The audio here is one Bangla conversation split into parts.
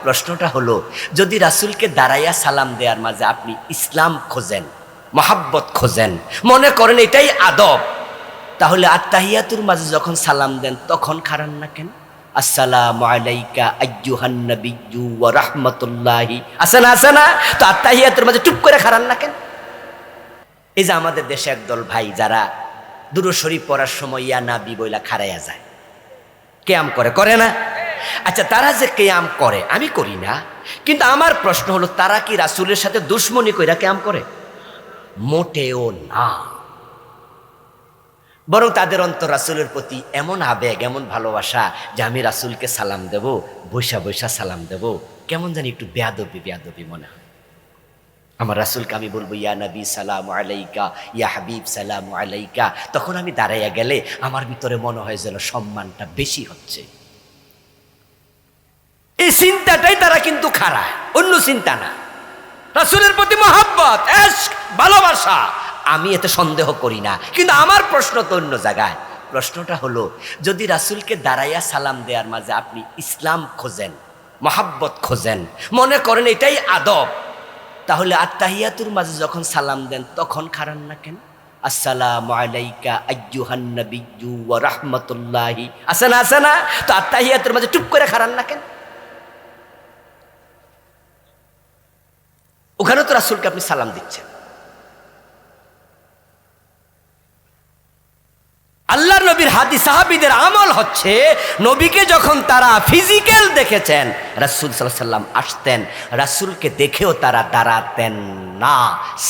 প্রশ্নটা হলো, যদি রাসূলকে দাঁড়াইয়া সালাম দেওয়ার মাঝে আপনি ইসলাম খোঁজেন, মহাব্বত খোঁজেন, মনে করেন এটাই আদব, তাহলে আত্তাহিয়াতুর মাঝে যখন সালাম দেন তখন খারান না কেন? আসসালামু আলাইকা আইয়ুহান নাবিয়্যু ওয়া রাহমাতুল্লাহি, আছে না? তো আত্তাহিয়াতুর মাঝে চুপ করে খারান না কেন? এই যে আমাদের দেশে একদল ভাই যারা দুরূদ শরীফ পড়ার সময় ইয়া নাবি বইলা খারাইয়া যায়, কিয়াম করে না? আচ্ছা, তারা যে কিয়াম করে, আমি করি না, কিন্তু আমার প্রশ্ন হলো, তারা কি রাসূলের সাথে দুশমনি কইরা কিয়াম করে? মোটেও না। বরং তাদের অন্তর রাসূলের প্রতি এমন আবেগ, এমন ভালোবাসা যে আমি রাসূলকে সালাম দেব, বৈশা বৈশা সালাম দেব, কেমন জানি একটু বেয়াদবি মনে হয়। আমার রাসূলকে আমি বলবো ইয়া নবী সালামু আলাইকা, ইয়া হাবিব সালামু আলাইকা, তখন আমি দাঁড়াইয়া গেলে আমার ভিতরে মনে হয় যেন সম্মানটা বেশি হচ্ছে। এই চিন্তাটাই তারা কিন্তু খারায়, অন্য চিন্তা না। রাসূলের প্রতি মহাব্বত, ইশক, ভালোবাসা, আমি এতে সন্দেহ করি না, কিন্তু আমার প্রশ্ন তো অন্য জায়গায়। প্রশ্নটা হলো, যদি রাসূলকে দাঁড়াইয়া সালাম দেওয়ার মাঝে আপনি ইসলাম খোঁজেন, মহাব্বত খোঁজেন, মনে করেন এটাই আদব, তাহলে আত্তাহিয়াতুর মাঝে যখন সালাম দেন তখন খারান না কেন? আসসালামু আলাইকা আইয়ুহান নাবিয়্যু ওয়া রাহমাতুল্লাহি, আছে না? তো আত্তাহিয়াতুর মাঝে চুপ করে খারান না কেন? ওখানে তো রাসূলকে আপনি সালাম দিচ্ছেন। আল্লাহর নবীর হাদিস, সাহাবীদের আমল হচ্ছে, নবীকে যখন তারা ফিজিক্যাল দেখেছেন, রাসূল সাল্লাল্লাহু আলাইহি সাল্লাম আসতেন, রাসূলকে দেখেও তারা দাঁড়াতেন না,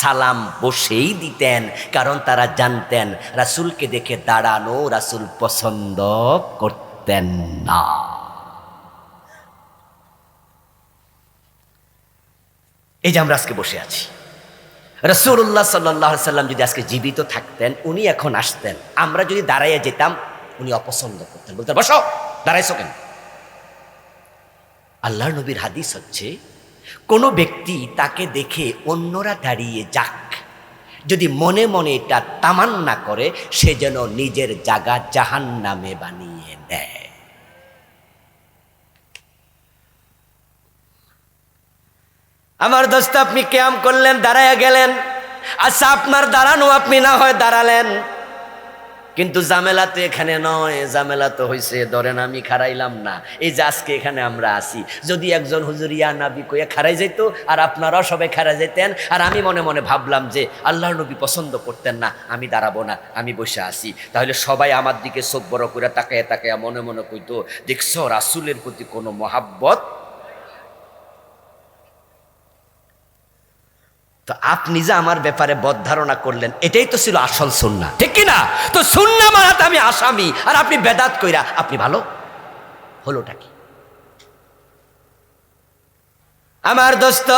সালাম বসেই দিতেন, কারণ তারা জানতেন রাসূলকে দেখে দাঁড়ানো রাসূল পছন্দ করতেন না। এই যে আমরা আজকে বসে আছি, রাসূলুল্লাহ সাল্লাল্লাহু আলাইহি সাল্লাম যদি আজকে জীবিত থাকতেন, উনি এখন আসতেন, আমরা যদি দাঁড়াইয়া যেতাম, উনি অপছন্দ করতেন, বলতেন বসো, দাঁড়াইছো কেন? আল্লাহর নবীর হাদিস হচ্ছে, কোনো ব্যক্তি তাকে দেখে অন্যরা দাঁড়িয়ে যাক, যদি মনে মনে এটা তামান্না করে, সে যেন নিজের জায়গা জাহান্নামে বানিয়ে দেয়। আমার দোস্ত, আপনি কিয়াম করলেন, দাঁড়ায়া গেলেন, আচ্ছা আপনার দাঁড়ানো, আপনি না হয় দাঁড়ালেন, কিন্তু ঝামেলা তো এখানে নয়, ঝামেলা তো হয়েছে, ধরেন আমি খারাইলাম না, এই যে আজকে এখানে আমরা আসি, যদি একজন হুজুর ইয়া নবী কইয়া খারাই যেত, আর আপনারাও সবাই খারাই যেতেন, আর আমি মনে মনে ভাবলাম যে আল্লাহর নবী পছন্দ করতেন না, আমি দাঁড়াবো না, আমি বসে আসি, তাহলে সবাই আমার দিকে চোখ বড় করে তাকায়া মনে মনে কইতো, দেখছো রাসূলের প্রতি কোনো মহাব্বত। তো আপনি যে আমার ব্যাপারে বদ ধারণা করলেন, এটাই তো ছিল আসল সুন্নাহ, ঠিক কি না? তো সুন্নাহ মানাতে আমি আসামি, আর আপনি বেদাত কইরা আপনি ভালো, হলোটা কি? আমার দোস্ত,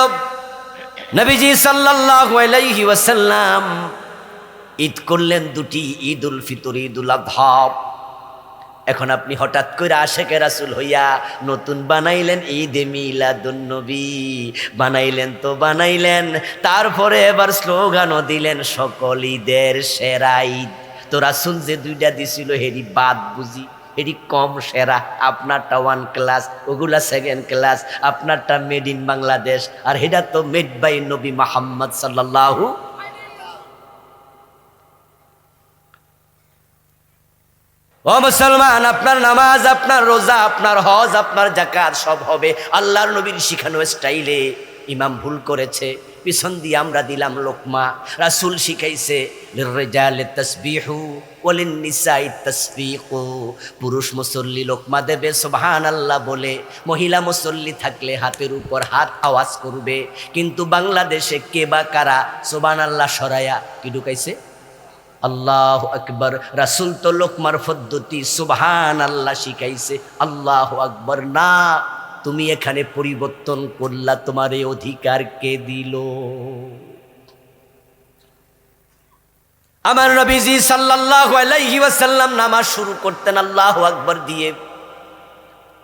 নবীজি সাল্লাল্লাহু আলাইহি ওয়াসাল্লাম ঈদ করলেন দুটি, ঈদুল ফিতর, ঈদুল আযহা। এখন আপনি হঠাৎ করে আশেকে রাসূল হইয়া নতুন বানাইলেন ঈদে মিলাদুন নবী, বানাইলেন তো বানাইলেন, তারপরে এবার স্লোগানও দিলেন সকল ঈদের সেরা ঈদ। তো রাসূল যে দুইটা দিছিল, হেরি বাদ বুঝি, এটি কম সেরা, আপনারটা 1 ক্লাস, ওগুলা 2nd ক্লাস, আপনারটা মেড ইন বাংলাদেশ, আর এটা তো মেড বাই নবী মুহাম্মদ সাল্লাল্লাহু। ও মুসলমান, আপনার নামাজ, আপনার রোজা, আপনার হজ, আপনার যাকাত সব হবে আল্লাহর নবীর শিখানো স্টাইলে। ইমাম ভুল করেছে, পিছন দিয়ে আমরা দিলাম লোকমা। রাসূল শিখাইছে লিররিজালি তাসবিহু ওয়ালিন্নিসাই তাসফিকু, পুরুষ মুসল্লি লোকমা দেবে সুবহানাল্লাহ বলে, মহিলা মুসল্লি থাকলে হাতের উপর হাত আওয়াজ করবে। কিন্তু বাংলাদেশে কে বা কারা সুবহানাল্লাহ সরায়া কি ঢুকাইছে? আল্লাহু আকবার। রাসূল তো লোকমার পদ্ধতি সুবহানাল্লাহ শিখাইছে, আল্লাহু আকবার না। তুমি এখানে পরিবর্তন করলা, তোমার এই অধিকার কে দিল? আমার নবীজি সাল্লাল্লাহু আলাইহি ওয়াসাল্লাম নামাজ শুরু করতেন আল্লাহু আকবার দিয়ে।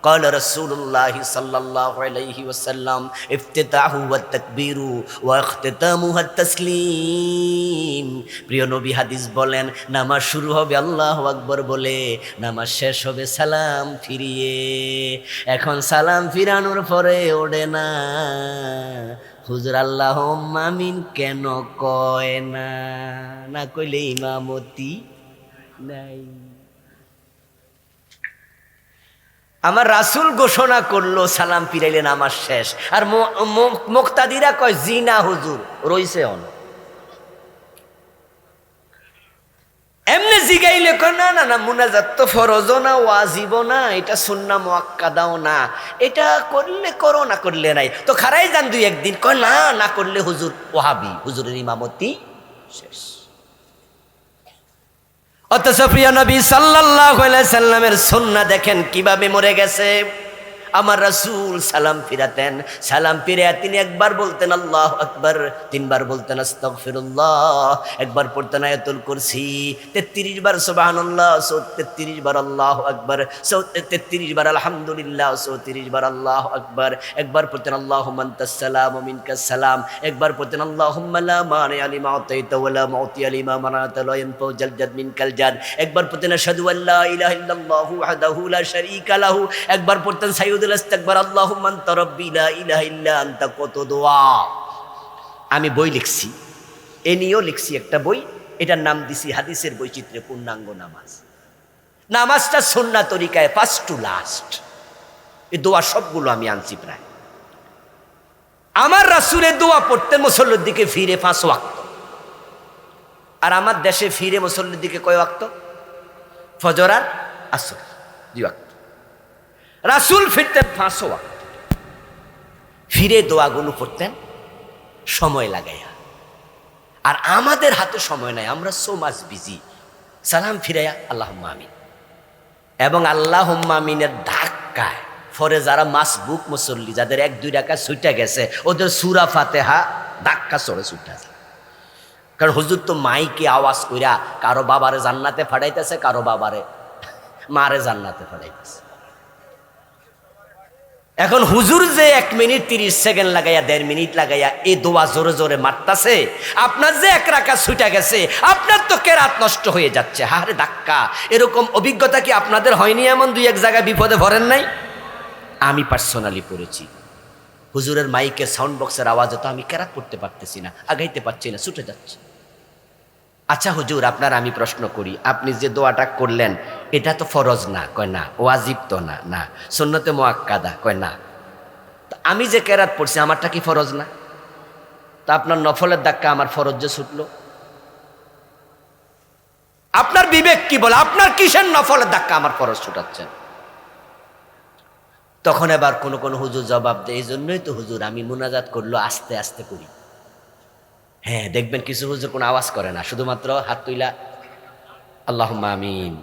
قال رسول الله صلى الله عليه وسلم افتتاح والتكبير واختتامها التسليم। প্রিয় নবী হাদিস বলেন, নামাজ শুরু হবে আল্লাহু আকবার বলে, নামাজ শেষ হবে সালাম ফিরিয়ে। এখন সালাম ফিরানোর পরে ওঠে না, হুজুর আল্লাহুম্মা আমিন কেন কয় না? না কইলে ইমামতি নাই। আমার রাসূল ঘোষণা করলো সালাম ফিরাইলে নামাজ শেষ, আর মুক্তাদিরা কয় জি না হুজুর রইছে অন। এমনি জিগাইলে কয় না না না, মুনাজাত তো ফরজও না, ওয়াজিবও না, এটা সুন্নাহ মুআক্কাদাও না, এটা করলে করো না করলে নাই। তো খারাই যান দুই একদিন, কয় না না করলে হুজুর ওয়াহাবি, হুজুরের ইমামতি শেষ। অথচ প্রিয় নবী সাল্লাল্লাহু আলাইহি সাল্লামের সুন্নাহ দেখেন কিভাবে মরে গেছে। আমার রাসূল সালাম ফিরাতেন, সালাম ফিরে তিনি একবার বলতেন আল্লাহু আকবার, তিনবার বলতেন আস্তাগফিরুল্লাহ, একবার পড়তেন আয়াতুল কুরসি, 33 বার সুবহানাল্লাহ, 33 বার আল্লাহু আকবার, 33 বার আলহামদুলিল্লাহ, 34 বার আল্লাহু আকবার, একবার পড়তেন আল্লাহুম্মা আনতাস সালাম ওয়া মিনকাস সালাম, একবার পড়তেন আল্লাহুম্মা লা মানিআ লিমা আতাইতা ওয়া লা মুতিআ লিমা মানাতা লা ইয়ানফাউ জাল জাদ মিনকাল জাদ, একবার পড়তেন আশহাদু আল্লা ইলাহা ইল্লাল্লাহু ওয়াহদাহু লা শারীকা লাহু, একবার পড়তেন আল্লাহুম্মা আনতা রাব্বি লা ইলাহা ইল্লা আনতা। কত দোয়া! আমি বই লিখছি, এ নিয়েও লিখছি একটা বই, এটার নাম দিছি হাদিসের বৈচিত্র্যে পূর্ণাঙ্গ নামাজ। নামাজটা সুন্নাহ তরিকায় ফার্স্ট টু লাস্ট, এই দোয়া সবগুলো আমি আনছি প্রায়। আমার রাসূলের দোয়া পড়তেন মুসল্লির দিকে ফিরে 5 ওয়াক্ত, আর আমার দেশে ফিরে মুসল্লির দিকে কয় ওয়াক্ত? ফজর আর আসর 2 ওয়াক্ত। রাসূল ফিরতেন 5 ওয়াক্ত, ফিরে দোয়াগুলো পড়তেন সময় লাগাইয়া। আর আমাদের হাতে সময় নাই, আমরা সো মাচ বিজি। সালাম ফিরাইয়া আল্লাহুম্মা আমিন, এবং আল্লাহুম্মা আমিনের ধাক্কায় পরে যারা মাসবুক মুসল্লি, যাদের 1-2 রাকাত ছুটে গেছে, ওদের সূরা ফাতিহা ধাক্কা চড়ে ছুটে যায়। কারণ হুজুর তো মাইকে আওয়াজ কইরা কারো বাবারে জান্নাতে ফাড়াইতেছে, কারো বাবারে মারে জান্নাতে ফাড়াইতেছে। এখন হুজুর যে 1 মিনিট 30 সেকেন্ড লাগাইয়া 1.5 মিনিট লাগাইয়া এই দোয়া জোরে জোরে মারতাছে, আপনার যে 1 রাকাত ছুটে গেছে, আপনার তো কেরাত নষ্ট হয়ে যাচ্ছে। হারে ধাক্কা! এরকম অভিজ্ঞতা কি আপনাদের হয়নি? এমন 2-1 জায়গায় বিপদে ভরেন নাই? আমি পার্সোনালি পড়েছি। হুজুরের মাইকের সাউন্ড বক্সের আওয়াজে তো আমি কেরাত পড়তে পারতেছি না, আগাইতে পারছি না, ছুটে যাচ্ছে। আচ্ছা হুজুর, আপনার আমি প্রশ্ন করি, আপনি যে দোয়াটা করলেন এটা তো ফরজ না? কয় না। ওয়াজিব তো না? না। সুন্নতে মুআক্কাদা? কয় না। আমি যে কেরাত পড়ছি আমারটা কি ফরজ না? তা আপনার নফলের ধাক্কা আমার ফরজ যে ছুটলো, আপনার বিবেক কি বলে? আপনার কিসের নফলের ধাক্কা আমার ফরজ ছুটাচ্ছেন? তখন এবার কোন কোন হুজুর জবাব দেয়, এই জন্যই তো হুজুর আমি মুনাজাত করলো আস্তে আস্তে করি। হ্যাঁ, দেখবেন কিছু হুজুর কোনো আওয়াজ করে না, শুধুমাত্র হাত তুইলা আল্লাহুম্মা আমিন।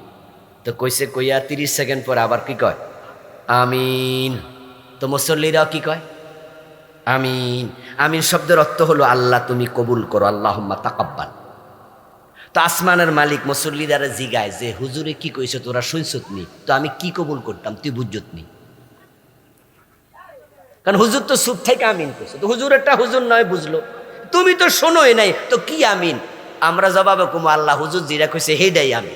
তো কইছে কইয়া 30 সেকেন্ড পরে আবার কি কয়? আমিন। তো মুসল্লিরাও কি কয়? আমিন। আমিন শব্দের অর্থ হলো আল্লাহ তুমি কবুল করো, আল্লাহুম্মা তাকাব্বাল। তো আসমানের মালিক মুসল্লিদারে জিগায় যে হুজুরে কি কইছে তোরা শুনছত নি? তো আমি কি কবুল করতাম, তুই বুঝছত নি? কারণ হুজুর তো চুপ থেকে আমিন করছে, তো হুজুরেরটা হুজুর নয় বুঝলো, তুমি তো শোনোই নাই, তো কি আমিন? আমরা জবাবে কুমু আল্লাহ হুজুর যেটা কইছে হেডাই আমি।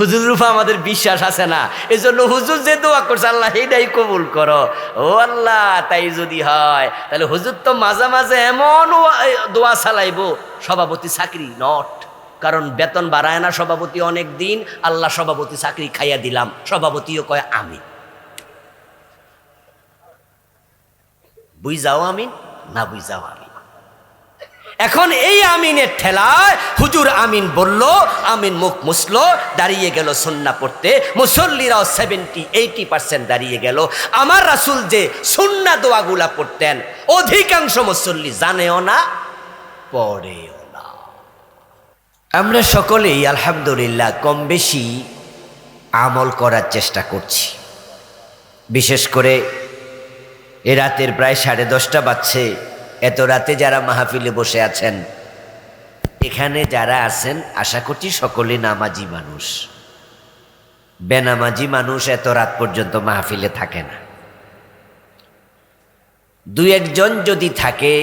হুজুর রূপে আমাদের বিশ্বাস আছে না, এই জন্য হুজুর যে দোয়া করছে আল্লাহ হেডাই কবুল করো। ও আল্লাহ, তাই যদি হয় তাহলে হুজুর তো মাঝে মাঝে এমন দোয়া চালাইবো, সভাপতি চাকরি নট, কারণ বেতন বাড়ায় না সভাপতি অনেক দিন, আল্লাহ সভাপতি চাকরি খাইয়া দিলাম, সভাপতিও কয় আমি। বুঝাও আমিন না বুঝাও আমিন। এখন এই আমিনের ঠেলায় হুজুর আমিন বলল, আমিন মুখ মুছলো, দাঁড়িয়ে গেল সুন্নাহ পড়তে। মুসল্লিরাও 70-80% দাঁড়িয়ে গেল। আমার রাসূল যে সুন্নাহ দোয়াগুলা পড়তেন অধিকাংশ মুসল্লি জানেও না, পড়েও না। আমরা সকলেই আলহামদুলিল্লাহ কম বেশি আমল করার চেষ্টা করছি। বিশেষ করে এ রাতের প্রায় 10:30 বাজছে, এত রাতে যারা মাহফিলে বসে আছেন, এখানে যারা আছেন আশা করছি সকলে নামাজি মানুষ। বেনামাজি মানুষ এত রাত পর্যন্ত মাহফিলে থাকে না। দুই একজন যদি থাকে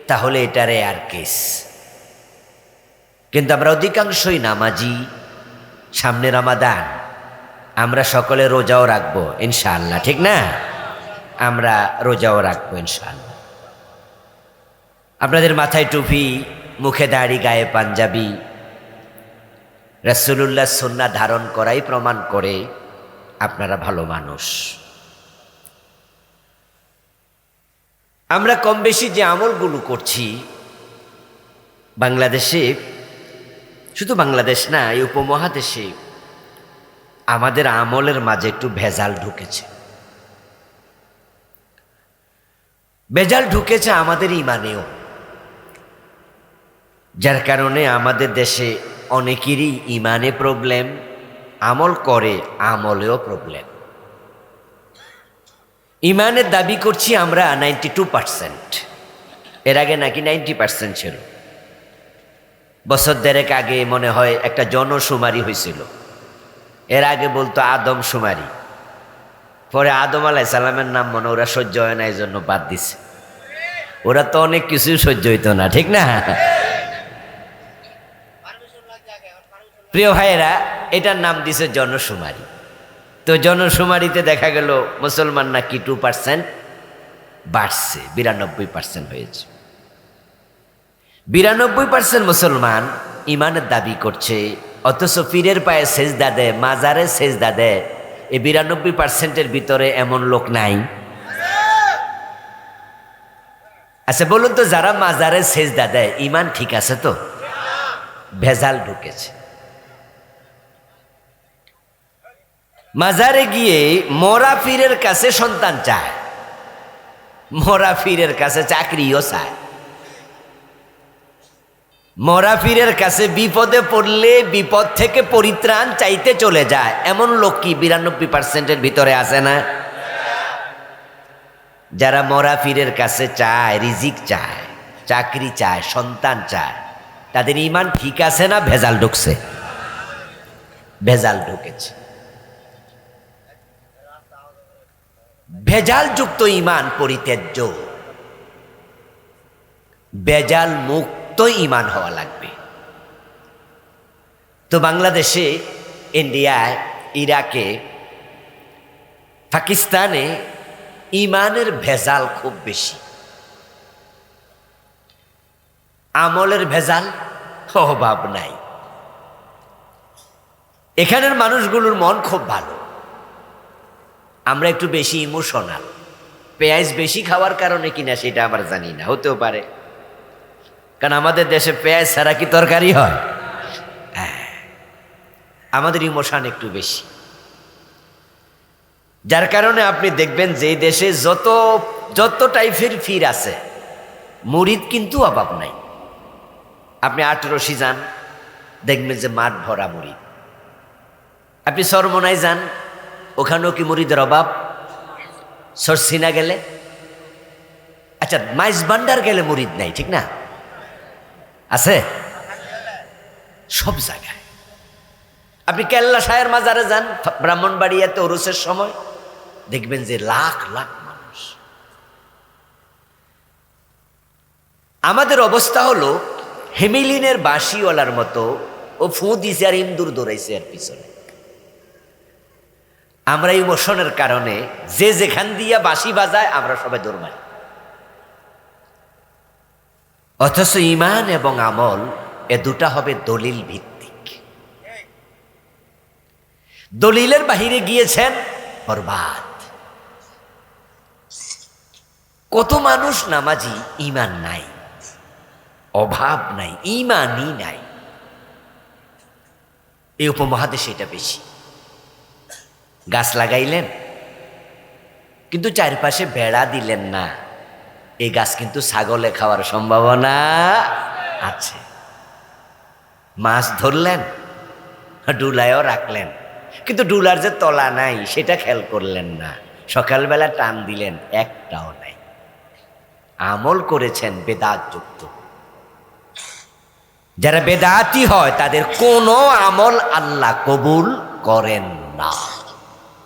তাহলে এটা রেয়ার কেস, কিন্তু আমরা অধিকাংশই নামাজি। সামনে রমাদান, আমরা সকলে রোজাও রাখবো ইনশাআল্লাহ, ঠিক না? আমরা রোজাও রাখবো ইনশাআল্লাহ। আপনাদের মাথায় টুপি, মুখে দাড়ি, গায়ে পাঞ্জাবি, রাসূলুল্লাহ সুন্নাহ ধারণ করাই প্রমাণ করে আপনারা ভালো মানুষ। আমরা কম বেশি যে আমলগুলো করছি বাংলাদেশে, শুধু বাংলাদেশ না, এই উপমহাদেশে আমাদের আমলের মাঝে একটু ভেজাল ঢুকেছে। ভেজাল ঢুকেছে আমাদের ইমানেও, যার কারণে আমাদের দেশে অনেকেরই ইমানে প্রবলেম, আমল করে আমলেও প্রবলেম। ইমানের দাবি করছি আমরা 92%, এর আগে নাকি 90% ছিল। বছর দেড়েক আগে মনে হয় একটা জনশুমারি হয়েছিল, এর আগে বলতো আদম শুমারি, পরে আদম আলাইহিস সালামের নাম মনে ওরা সহ্য হয় না, এই জন্য বাদ দিছে। ওরা তো অনেক কিছুই সহ্য হইতো না, ঠিক না? প্রিয় ভাইয়েরা, এটার নাম দিছে জনশুমারি। তো জনশুমারিতে দেখা গেল মুসলমান নাকি 2% বাড়ছে, 92% হয়েছে। 92% মুসলমান ইমানের দাবি করছে, অথচ পীরের পায়ে সেজদা দেয়, মাজারে সেজদা দেয়। এই 92%-এর ভিতরে এমন লোক নাই? আচ্ছা বলুন তো, যারা মাজারে সেজদা দেয় ইমান ঠিক আছে তো? ভেজাল ঢুকেছে। মাজারে গিয়ে মরা পীরের কাছে সন্তান চায়, মরা পীরের কাছে চাকরিও চায়, মরা পীরের কাছে বিপদে পড়লে বিপদ থেকে পরিত্রাণ চাইতে চলে যায়। এমন লোক কি 92%-এর ভিতরে আছে না? যারা মরা পীরের কাছে চায়, রিজিক চায়, চাকরি চায়, সন্তান চায়, তাদের ইমান ঠিক আছে না ভেজাল ঢুকছে? ভেজাল ঢুকেছে। ভেজাল যুক্ত ইমান পরিত্যাজ্য, ভেজাল মুক্ত ইমান হওয়া লাগবে। তো বাংলাদেশে, ইন্ডিয়ায়, ইরাকে, পাকিস্তানে ইমানের ভেজাল খুব বেশি, আমলের ভেজাল অভাব নাই। এখানের মানুষগুলোর মন খুব ভালো, আমরা একটু বেশি ইমোশনাল। পেঁয়াজ বেশি খাওয়ার কারণে কিনা সেটা আমার জানি না, হতেও পারে, কারণ আমাদের দেশে পেঁয়াজ ছাড়া কি তরকারি হয়? আমাদের ইমোশন একটু বেশি, যার কারণে আপনি দেখবেন যে দেশে যত টাইপের ফির আছে, মুরিদ কিন্তু অভাব নাই। আপনি আটরশি যান, দেখবেন যে মাঠ ভরা মুরিদ। আপনি সরমনায় যান, ওখানেও কি মুরিদের অভাব? সরসিনা গেলে, আচ্ছা মাইজ ভান্ডার গেলে মুরিদ নাই, ঠিক না? আছে সব জায়গায়। আপনি কেল্লা শাহের মাজারে যান, ব্রাহ্মণবাড়িয়াতে ওরসের সময় দেখবেন যে লাখ লাখ মানুষ। আমাদের অবস্থা হলো হেমিলিনের বাঁশিওয়ালার মতো, ও ফু দিছে আর ইন্দুর দৌড়াইছে এর পিছনে। আমরা ইমোশনের কারণে যে যেখান দিয়া বাঁশি বাজায় আমরা সবাই দৌড় মারি। অথচ ইমান এবং আমল এ দুটা হবে দলিল ভিত্তিক। দলিলের বাহিরে গিয়েছেন বরবাদ। কত মানুষ নামাজি, ইমান নাই, অভাব নাই, ইমানই নাই। এই উপমহাদেশে এটা বেশি। গাছ লাগাইলেন কিন্তু চারপাশে বেড়া দিলেন না, এই গাছ কিন্তু ছাগলে খাওয়ার সম্ভাবনা আছে। মাছ ধরলেন, ডুলায়ও রাখলেন, কিন্তু ডুলার যে তলা নাই সেটা খেয়াল করলেন না। সকালবেলা টান দিলেন, একটাও নাই। আমল করেছেন বেদাত যুক্ত। যারা বেদাতি হয় তাদের কোনো আমল আল্লাহ কবুল করেন না।